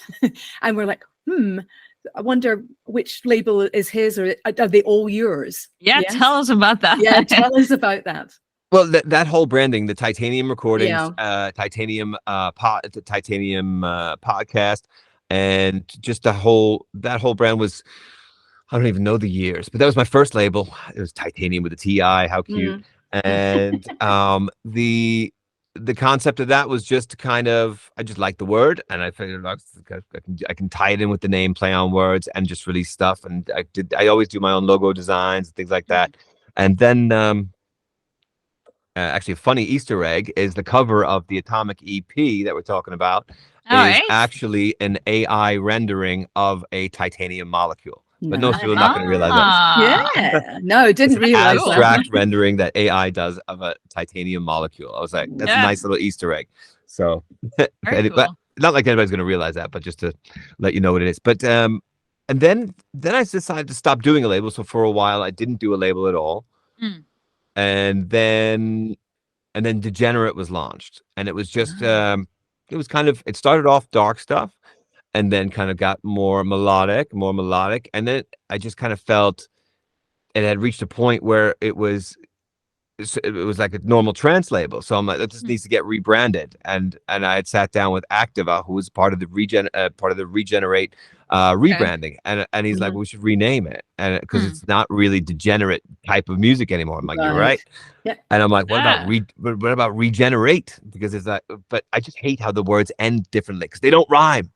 and we're like, I wonder which label is his, or are they all yours? Yeah, yes? Tell us about that. Yeah, tell us about that. Well, that whole branding, the Titanium recordings, Titanium Titanium podcast, and just that whole brand was, I don't even know the years, but that was my first label. It was Titanium with a TI. How cute. And the concept of that was just to kind of, I just liked the word, and I figured I can tie it in with the name, play on words, and just release stuff. And I always do my own logo designs and things like that. And then actually, a funny Easter egg is the cover of the Atomic EP that we're talking about is actually an AI rendering of a titanium molecule. But most people are not going to realize that. Yeah, no, didn't realize that. Abstract rendering that AI does of a titanium molecule. I was like, that's a nice little Easter egg. So, but not like anybody's going to realize that, but just to let you know what it is. But and then I decided to stop doing a label. So for a while, I didn't do a label at all. And then Degenerate was launched, and it was just it was kind of, it started off dark stuff, and then kind of got more melodic, and then I just kind of felt it had reached a point where it was like a normal trance label. So I'm like, that just needs to get rebranded. And I had sat down with Activa, who was part of the Regenerate rebranding, and he's like, well, we should rename it, and because it's not really degenerate type of music anymore. I'm like, you're right. Yeah. And I'm like, what about Regenerate? Because it's like, but I just hate how the words end differently because they don't rhyme.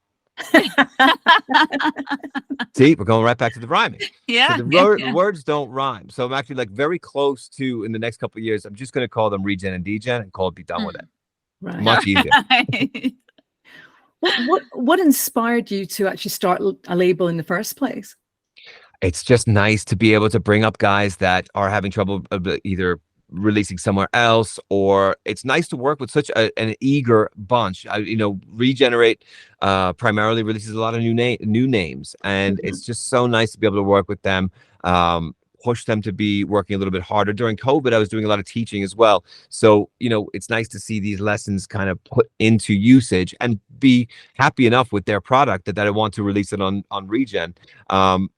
See, we're going right back to the rhyming. Yeah. So the words don't rhyme. So I'm actually like very close to, in the next couple of years, I'm just going to call them Regen and Degen and call it, be done with it. Right. Much easier. What inspired you to actually start a label in the first place? It's just nice to be able to bring up guys that are having trouble either releasing somewhere else, or it's nice to work with such an eager bunch. Regenerate primarily releases a lot of new names, and it's just so nice to be able to work with them, push them to be working a little bit harder. During COVID, I was doing a lot of teaching as well, so it's nice to see these lessons kind of put into usage and be happy enough with their product that I want to release it on Regen.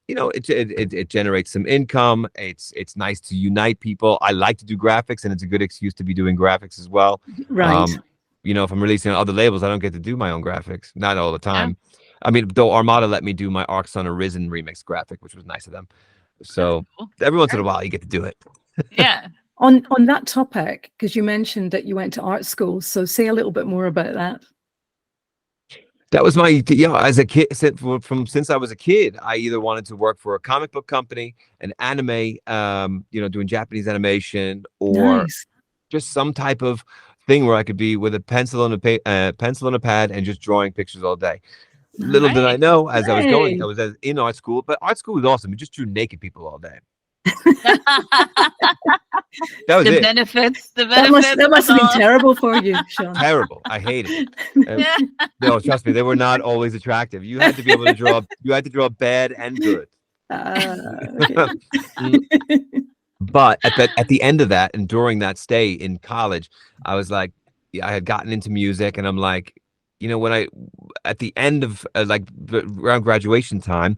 It generates some income. It's nice to unite people. I like to do graphics, and it's a good excuse to be doing graphics as well. Right. If I'm releasing on other labels, I don't get to do my own graphics, not all the time. I mean, though Armada let me do my Arc Sun Arisen remix graphic, which was nice of them. So every once in a while you get to do it. Yeah. On that topic, because you mentioned that you went to art school, so say a little bit more about that. That was my, as a kid, since I was a kid, I either wanted to work for a comic book company, an anime, doing Japanese animation, or just some type of thing where I could be with a pencil and a pad and just drawing pictures all day. Little did I know, as I was going, I was in art school, but art school was awesome. We just drew naked people all day. That was the it. Benefits. That must have been terrible for you, Sean. Terrible. I hated it. No, trust me, they were not always attractive. You had to be able to draw. You had to draw bad and good. But at the end of that, and during that stay in college, I was like, I had gotten into music, and I'm like, when at the end of around graduation time,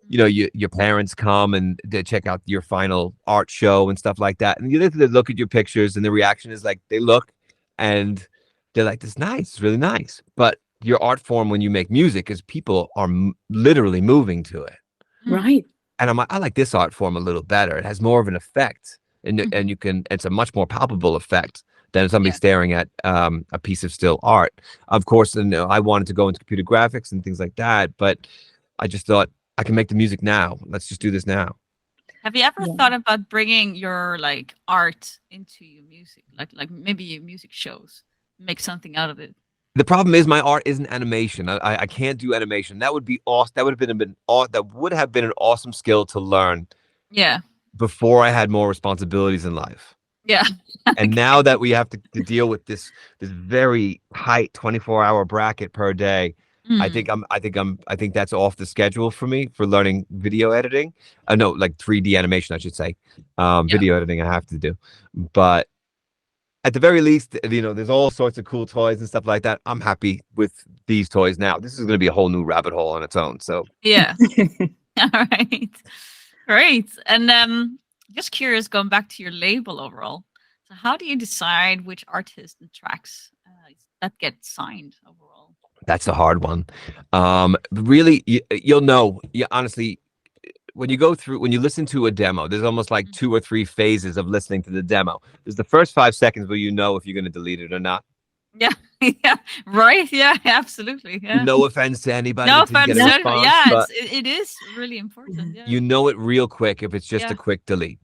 your parents come and they check out your final art show and stuff like that, and you look at your pictures, and the reaction is like, they look and they're like, "This is nice, it's really nice." But your art form when you make music is people are literally moving to it, right? And I'm like, I like this art form a little better. It has more of an effect, and it's a much more palpable effect than somebody staring at a piece of still art. Of course, and I wanted to go into computer graphics and things like that, but I just thought, I can make the music now. Let's just do this now. Have you ever Yeah. thought about bringing your like art into your music, like maybe your music shows, make something out of it? The problem is my art isn't animation. I can't do animation. That would be awesome. That would have been an awesome skill to learn Yeah, before I had more responsibilities in life. yeah, And now that we have to deal with this very tight 24-hour bracket per day, I Mm, think that's off the schedule for me for learning video editing. No, like 3D animation, I should say. yeah, Video editing I have to do. But at the very least, there's all sorts of cool toys and stuff like that. I'm happy with these toys now. This is going to be a whole new rabbit hole on its own. So yeah. All right, great. And just curious, going back to your label overall. So, how do you decide which artists and tracks that get signed overall? that's the hard one. Really, you'll know. Yeah, honestly, when you listen to a demo, there's almost like 2 or 3 phases of listening to the demo. There's the first 5 seconds where you know if you're going to delete it or not. Yeah, yeah, right. Yeah, absolutely. Yeah. No offense to anybody No that didn't offense. get a response, Yeah, but it is really important. Yeah. you know it real quick if it's just Yeah. a quick delete.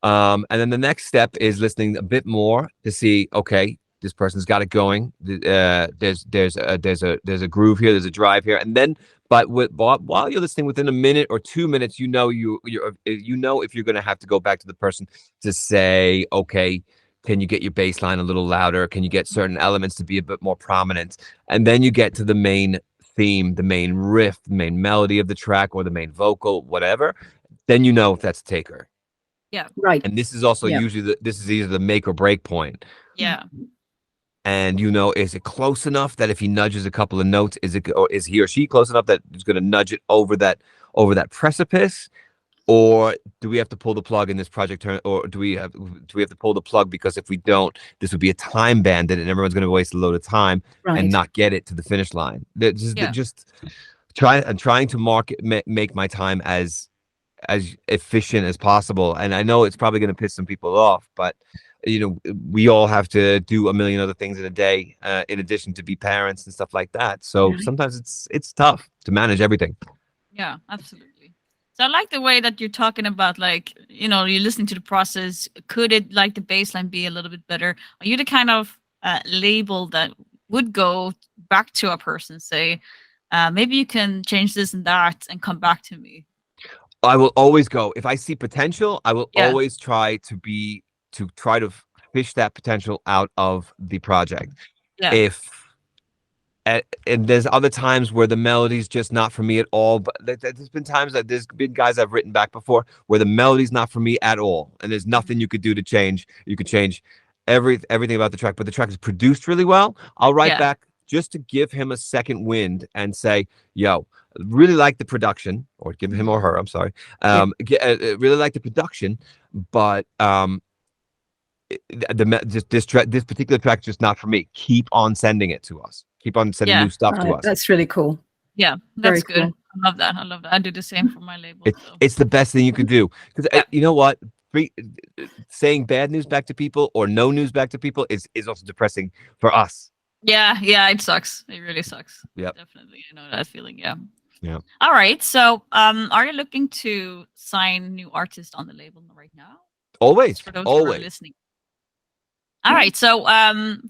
And then the next step is listening a bit more to see, okay, this person's got it going. There's a groove here, there's a drive here, and then while you're listening, within a minute or 2 minutes, you know if you're going to have to go back to the person to say, okay, can you get your bass line a little louder? Can you get certain elements to be a bit more prominent? And then you get to the main theme, the main riff, the main melody of the track, or the main vocal, whatever. Then you know if that's a taker. Yeah. Right. And this is also Yeah. usually this is either the make or break point. Yeah. And is it close enough that if he nudges a couple of notes, is he or she close enough that he's going to nudge it over that precipice? Or do we have to pull the plug in this project, or do we have to pull the plug because if we don't, this would be a time bandit and everyone's going to waste a load of time Right. and not get it to the finish line. Yeah. Just trying to make my time as efficient as possible. And I know it's probably going to piss some people off, but we all have to do a million other things in a day, in addition to be parents and stuff like that. So Right. sometimes it's tough to manage everything. Yeah, absolutely. So I like the way that you're talking about, like, you're listening to the process. Could it, like, the baseline be a little bit better? Are you the kind of label that would go back to a person, say, maybe you can change this and that and come back to me? I will always go. If I see potential, I will Yeah. always try to fish that potential out of the project. Yeah. And there's other times where the melody's just not for me at all. But there's been times that there's been guys I've written back before where the melody's not for me at all, and there's nothing you could do to change. You could change everything about the track, but the track is produced really well. I'll write back just to give him a second wind and say, "Yo, really like the production," or give him or her. I'm sorry. Really like the production, but this particular track is just not for me. Keep on sending it to us. Keep on sending new stuff to us. That's really cool. Yeah, Very that's good. cool. I love that. I do the same for my label. It's the best thing you could do, because you know what? Saying bad news back to people or no news back to people is also depressing for us. Yeah, it sucks. It really sucks. Yeah, definitely. I know that feeling. Yeah. Yeah. All right. So, are you looking to sign new artists on the label right now? Always. For those who are listening. All right. So,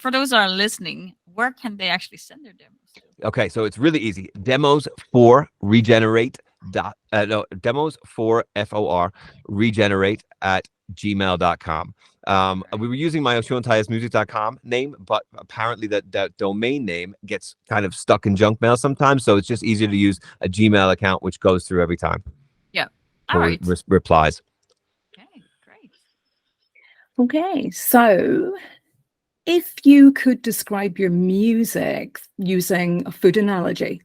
for those who are listening, where can they actually send their demos to? Okay, so it's really easy. Demos for regenerate. Demos for FOR regenerate at gmail.com. We were using my tyasmusic.com name, but apparently that domain name gets kind of stuck in junk mail sometimes. So it's just easier to use a Gmail account, which goes through every time. Yeah. All right. Replies. Okay, great. Okay, so if you could describe your music using a food analogy,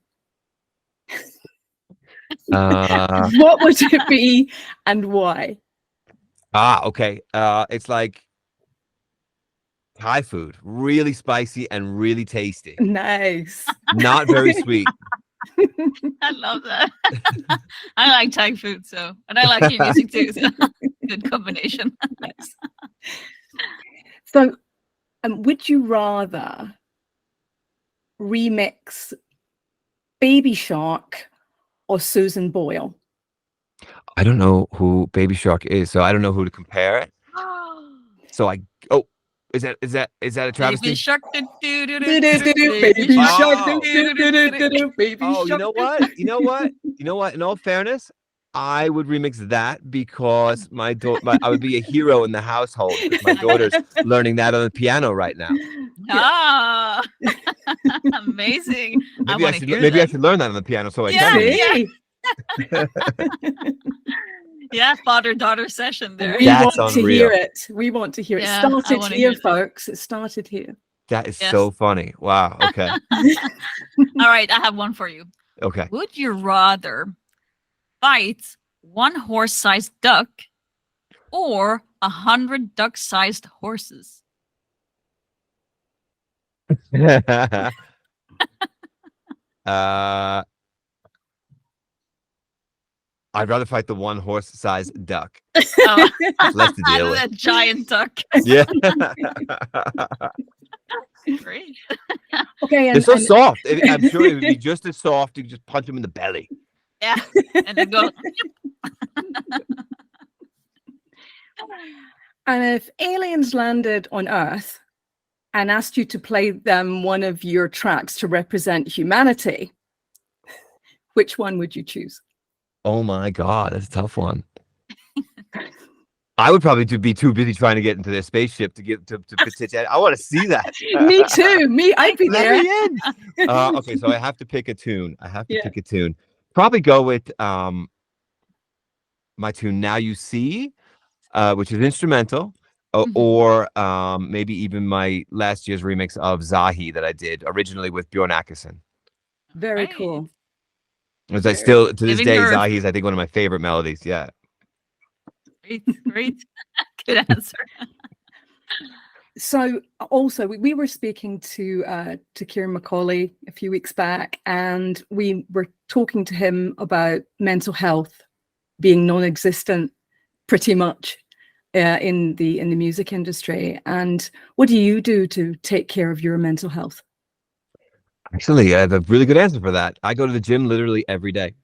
what would it be and why? Okay. It's like Thai food, really spicy and really tasty. Nice. Not very sweet. I love that. I like Thai food, and I like your music too. So good combination. Nice. So, would you rather remix Baby Shark or Susan Boyle? I don't know who Baby Shark is, so I don't know who to compare it. So is that a travesty? Baby shark, Baby shark, baby Oh, you shark. know what? You know what? You know what? In all fairness, I would remix that because I would be a hero in the household because my daughter's learning that on the piano right now. Ah, amazing. I Maybe I want to should hear maybe I that. should learn that on the piano so I Yeah, can. yeah. Yeah, father-daughter session there. We That's want to unreal. hear it. We want to hear it. Yeah, I Started wanna here, hear that. folks. It started here. That is Yes. so funny. Wow. Okay. All right, I have one for you. Okay. Would you rather fight one horse-sized duck or 100 duck-sized horses? I'd rather fight the one horse-sized duck. Oh, It's less to deal a with. giant duck. Yeah. Great. Okay, They're so soft. I'm sure it would be just as soft. You could just punch them in the belly. Yeah, and then go. and if aliens landed on Earth and asked you to play them one of your tracks to represent humanity, which one would you choose? Oh my God, that's a tough one. I would probably be too busy trying to get into their spaceship to pitch it. I want to see that. Me too. I'd be Let there. me in. Okay, so I have to pick a tune. Pick a tune. Probably go with my tune "Now You See," which is instrumental, or maybe even my last year's remix of Zahi that I did originally with Bjorn Akesson. Very Right. cool. As I still to this Giving day, her- Zahi is I think one of my favorite melodies. Yeah. Great. Good answer. So also we were speaking to Kieran Macaulay a few weeks back, and we were talking to him about mental health being non-existent pretty much in the music industry. And what do you do to take care of your mental health? Actually, I have a really good answer for that. I go to the gym literally every day.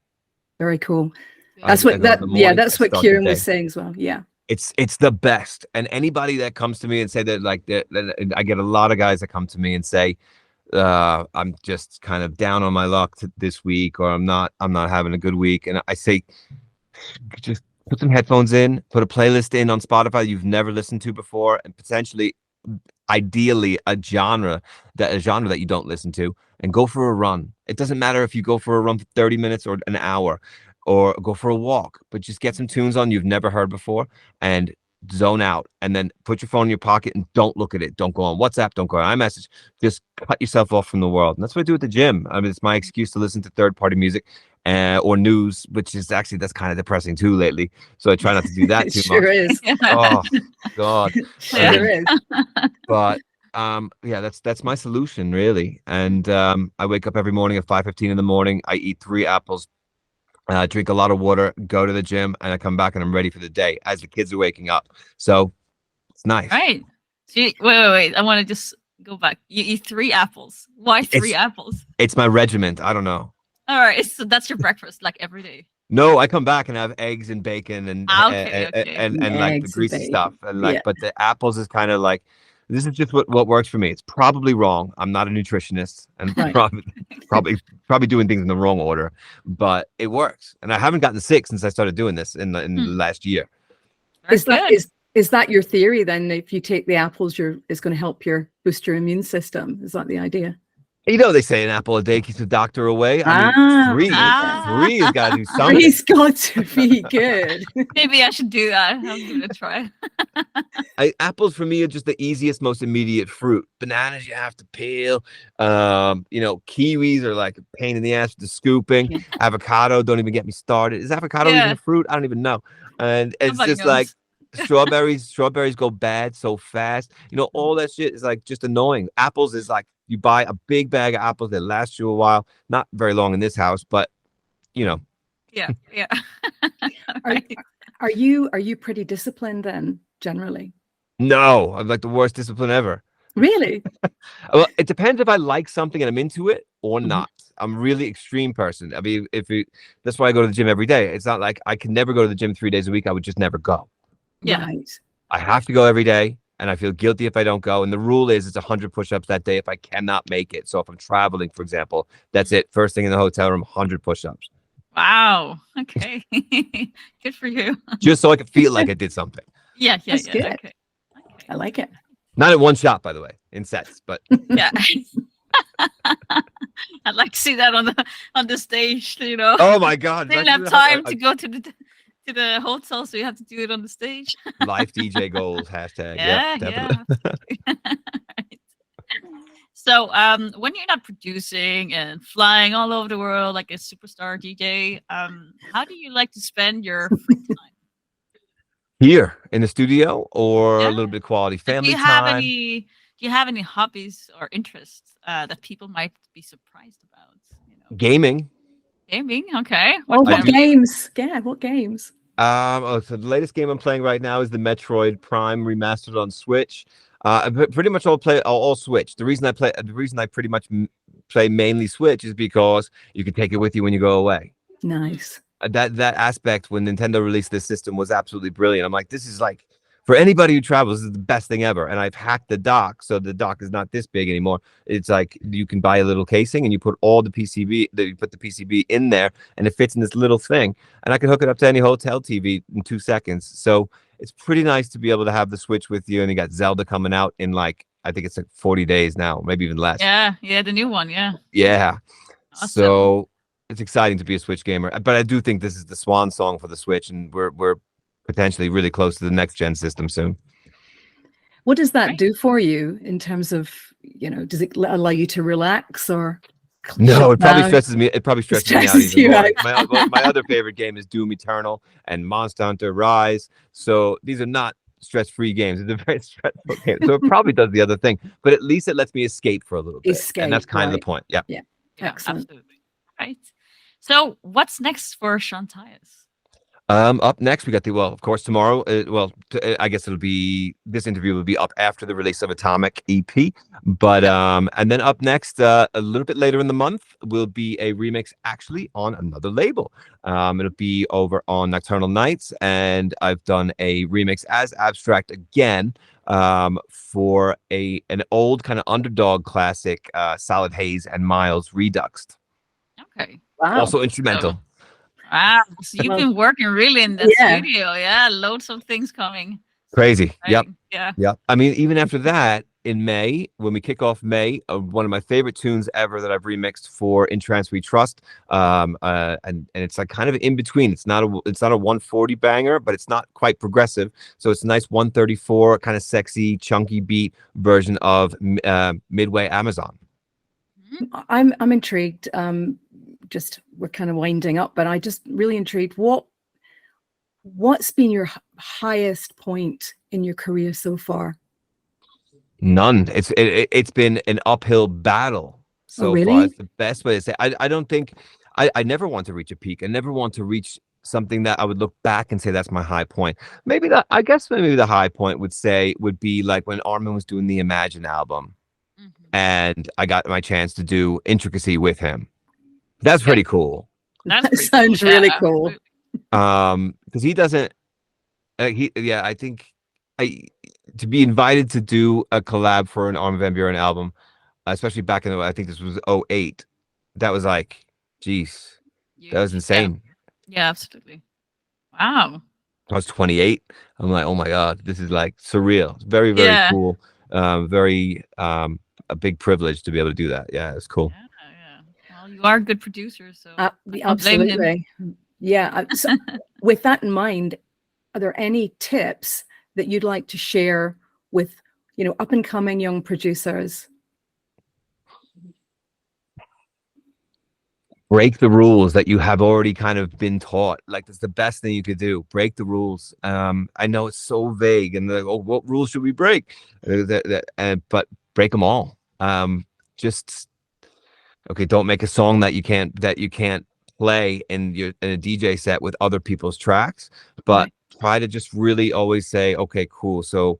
Very cool. I That's go what in that the yeah, morning, that's I what start the Kieran day. was saying as well. Yeah. It's the best. And anybody that comes to me and say that, like, I get a lot of guys that come to me and say, I'm just kind of down on my luck this week, or I'm not having a good week. And I say, just put some headphones in, put a playlist in on Spotify you've never listened to before, and potentially, ideally, a genre that you don't listen to, and go for a run. It doesn't matter if you go for a run for 30 minutes or an hour, or go for a walk, but just get some tunes on you've never heard before and zone out, and then put your phone in your pocket and don't look at it. Don't go on WhatsApp, don't go on iMessage. Just cut yourself off from the world. And that's what I do at the gym. I mean, it's my excuse to listen to third-party music or news, which is actually, that's kind of depressing too lately. So I try not to do that It too sure much. is. Oh God. Sure is. But yeah, that's my solution really. And I wake up every morning at 5:15 in the morning. I eat 3 apples, drink a lot of water, go to the gym, and I come back and I'm ready for the day as the kids are waking up. So it's nice. Right. So wait. I want to just go back. You eat 3 apples. Why 3 apples? It's my regiment. I don't know. All right. So that's your breakfast, like every day. No, I come back and have eggs and bacon and Okay. and like the Eggs and greasy bacon. stuff, and like, Yeah. but the apples is kind of like, this is just what works for me. It's probably wrong. I'm not a nutritionist, and Right. probably doing things in the wrong order, but it works. And I haven't gotten sick since I started doing this in the last year. Very Is that your theory then? If you take the apples, it's going to help boost your immune system. Is that the idea? You know, they say an apple a day keeps the doctor away. I mean, three has got to do something. He's got to be good. Maybe I should do that. I'll give it a try. Apples for me are just the easiest, most immediate fruit. Bananas you have to peel. Kiwis are like a pain in the ass with the scooping. Yeah. Avocado, don't even get me started. Is avocado even a fruit? I don't even know. And it's Nobody just knows. like strawberries go bad so fast. All that shit is like just annoying. Apples is like, you buy a big bag of apples that last you a while. Not very long in this house, but Yeah. Are you pretty disciplined then, generally? no, I'm like the worst discipline ever. Really? Well, it depends if I like something and I'm into it, or not. I'm a really extreme person. I mean, that's why I go to the gym every day. It's not like I can never go to the gym 3 days a week. I would just never go. Yeah. Right. I have to go every day, and I feel guilty if I don't go. And the rule is it's 100 push-ups that day if I cannot make it. So if I'm traveling, for example, that's it. First thing in the hotel room, 100 push-ups. Wow. Okay. Good for you. Just so I can feel like I did something. Yeah. That's good. Okay. I like it. Not in one shot, by the way, in sets, but Yeah. I'd like to see that on the stage, you know. oh my God. They don't have time to go to the hotel, so you have to do it on the stage. Life DJ goals, hashtag. Yeah, definitely. Right. So, when you're not producing and flying all over the world like a superstar DJ, how do you like to spend your free time? Here in the studio or Yeah. a little bit of quality family Do you have time. any? Do you have any hobbies or interests that people might be surprised about? You know, Gaming. gaming. Okay. Oh, I what do- games? Yeah, what games? So the latest game I'm playing right now is the Metroid Prime remastered on Switch. Pretty much all Switch. The reason I pretty much play mainly Switch is because you can take it with you when you go away. Nice. That aspect when Nintendo released this system was absolutely brilliant. I'm like, this is like for anybody who travels, this is the best thing ever. And I've hacked the dock, so the dock is not this big anymore. It's like you can buy a little casing and you put all the PCB, you put the PCB in there, and it fits in this little thing. And I can hook it up to any hotel TV in 2 seconds. So it's pretty nice to be able to have the Switch with you. And you got Zelda coming out in like I think it's like 40 days now, maybe even less. Yeah, the new one. Yeah. Yeah. Awesome. So it's exciting to be a Switch gamer, but I do think this is the swan song for the Switch, and we're potentially really close to the next gen system soon. What does that Right. do for you in terms of, does it allow you to relax or? No, it probably down? stresses me. It probably stresses me out stresses even you more. out. My other favorite game is Doom Eternal and Monster Hunter Rise. So these are not stress-free games. It's a very stressful game. So it probably does the other thing, but at least it lets me escape for a little bit. And that's Escape, kind of the right. point. Yeah. Yeah, Excellent. absolutely. Right. So, what's next for Tyas? Up next, we got of course, tomorrow. I guess this interview will be up after the release of Atomic EP. But and then up next, a little bit later in the month, will be a remix actually on another label. It'll be over on Nocturnal Nights, and I've done a remix as Abstract again for an old kind of underdog classic, Solid Haze and Miles Reduxed. Okay. Wow. Also instrumental. Wow. So you've been working really in the studio. Yeah. Loads of things coming. Crazy. Right? Yep. Yeah. Yep. I mean, even after that, in May, when we kick off May, one of my favorite tunes ever that I've remixed for In Trance We Trust, and it's like kind of in between. It's not a 140 banger, but it's not quite progressive. So it's a nice 134 kind of sexy, chunky beat version of Midway Amazon. I'm intrigued. Just we're kind of winding up, but I just really intrigued. What's been your highest point in your career so far? None. It's been an uphill battle so really? far. It's the best way to say. I don't think I never want to reach a peak. I never want to reach something that I would look back and say that's my high point. Maybe the high point would be like when Armin was doing the Imagine album, and I got my chance to do Intricacy with him. That's pretty cool. That sounds really cool. Because he doesn't. I think to be invited to do a collab for an Armin van Buuren album, especially back in I think this was 2008. That was like, geez, that was insane. Yeah, absolutely. Wow. I was 28. I'm like, oh my God, this is like surreal. It's very, very cool. Very a big privilege to be able to do that. Yeah, it's cool. Yeah. Well, you are a good producer, so absolutely. Yeah. So with that in mind, are there any tips that you'd like to share with, up and coming young producers? Break the rules that you have already kind of been taught. Like that's the best thing you could do. Break the rules. I know it's so vague, and like, oh, what rules should we break? But break them all. Don't make a song that you can't play in a DJ set with other people's tracks, but try to just really always say, okay, cool. So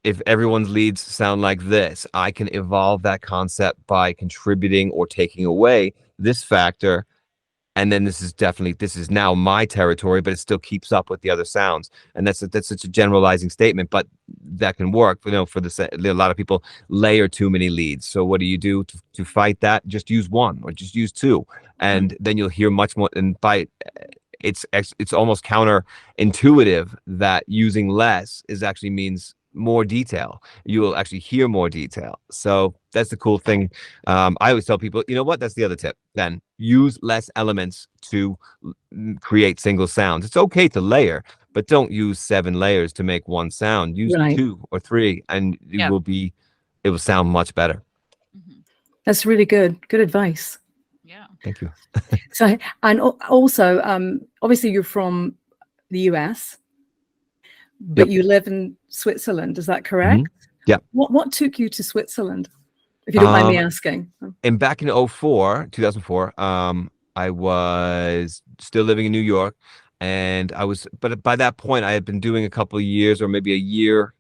if everyone's leads sound like this, I can evolve that concept by contributing or taking away this factor. And then this is now my territory, but it still keeps up with the other sounds. And that's such a generalizing statement, but that can work. You know, a lot of people layer too many leads. So what do you do to fight that? Just use one or just use two, and then you'll hear much more. And it's almost counterintuitive that using less actually means more detail. You will actually hear more detail. So that's the cool thing. I always tell people, you know what? That's the other tip. Then use less elements to create single sounds. It's okay to layer, but don't use 7 layers to make one sound. Use 2 or 3, and it will sound much better. That's really good. Good advice. Yeah. Thank you. So, and also, obviously you're from the US, but you live in Switzerland. Is that correct? Yeah. What took you to Switzerland, if you don't mind me asking? And back in 2004, I was still living in New York, and but by that point I had been doing a couple of years, or maybe a year,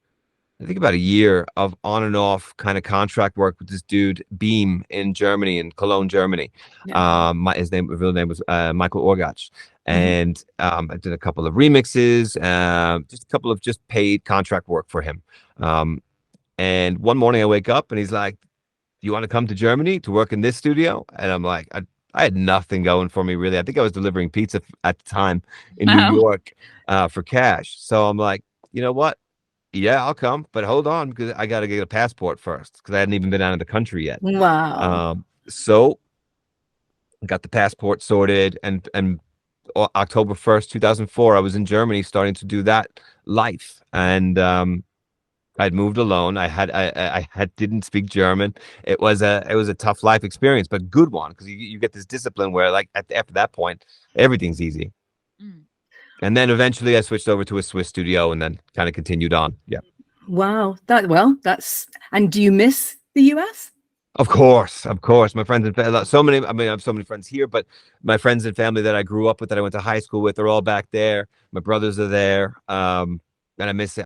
I think about a year of on and off kind of contract work with this dude Beam in Germany, in Cologne, Germany. Yeah. His real name was Michael Orgach. And I did a couple of remixes, just a couple of just paid contract work for him. And one morning I wake up and he's like, "Do you want to come to Germany to work in this studio?" And I'm like, I had nothing going for me, really. I think I was delivering pizza at the time in New York for cash. So I'm like, you know what? Yeah, I'll come, but hold on, because I got to get a passport first, because I hadn't even been out of the country yet. Wow. So I got the passport sorted, and October 1st, 2004, I was in Germany starting to do that life. And I'd moved alone. I didn't speak German. It was a tough life experience, but good one, because you get this discipline where, like, after that point, everything's easy. And then eventually I switched over to a Swiss studio, and then kind of continued on. Yeah. Wow. And do you miss the US? Of course. My friends and family, I have so many friends here, but my friends and family that I grew up with, that I went to high school with, are all back there. My brothers are there. And I miss it.